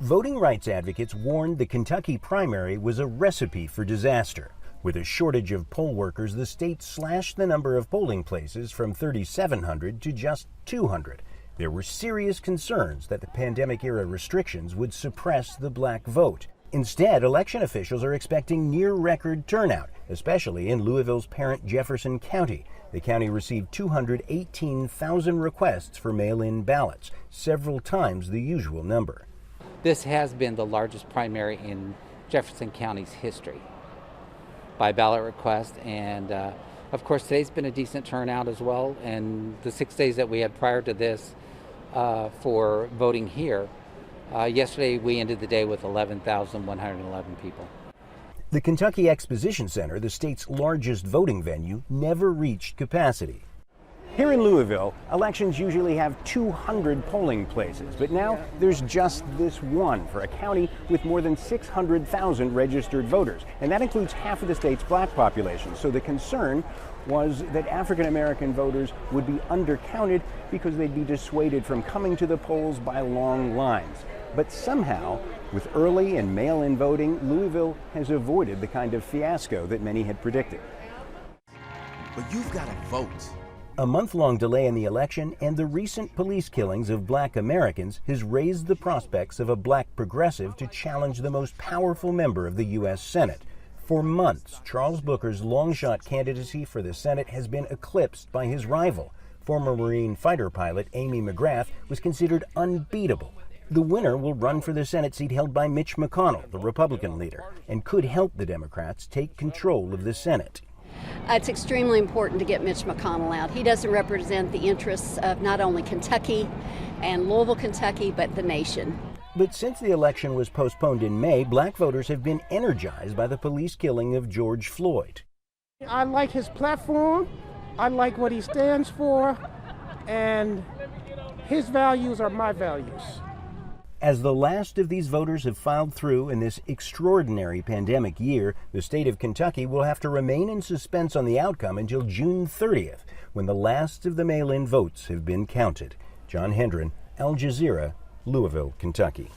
Voting rights advocates warned the Kentucky primary was a recipe for disaster. With a shortage of poll workers, the state slashed the number of polling places from 3,700 to just 200. There were serious concerns that the pandemic-era restrictions would suppress the black vote. Instead, election officials are expecting near-record turnout, especially in Louisville's parent Jefferson County. The county received 218,000 requests for mail-in ballots, several times the usual number. This has been the largest primary in Jefferson County's history by ballot request, and of course today's been a decent turnout as well, and the 6 days that we had prior to this for voting here, yesterday we ended the day with 11,111 people. The Kentucky Exposition Center, the state's largest voting venue, never reached capacity. Here in Louisville, elections usually have 200 polling places, but now there's just this one for a county with more than 600,000 registered voters, and that includes half of the state's black population. So the concern was that African American voters would be undercounted because they'd be dissuaded from coming to the polls by long lines. But somehow, with early and mail-in voting, Louisville has avoided the kind of fiasco that many had predicted. But you've got to vote. A month-long delay in the election and the recent police killings of black Americans has raised the prospects of a black progressive to challenge the most powerful member of the U.S. Senate. For months, Charles Booker's long-shot candidacy for the Senate has been eclipsed by his rival. Former Marine fighter pilot Amy McGrath was considered unbeatable. The winner will run for the Senate seat held by Mitch McConnell, the Republican leader, and could help the Democrats take control of the Senate. It's extremely important to get Mitch McConnell out. He doesn't represent the interests of not only Kentucky and Louisville, Kentucky, but the nation. But since the election was postponed in May, black voters have been energized by the police killing of George Floyd. I like his platform, I like what he stands for, and his values are my values. As the last of these voters have filed through in this extraordinary pandemic year, the state of Kentucky will have to remain in suspense on the outcome until June 30th, when the last of the mail-in votes have been counted. Hendren, Jazeera, Louisville, Kentucky.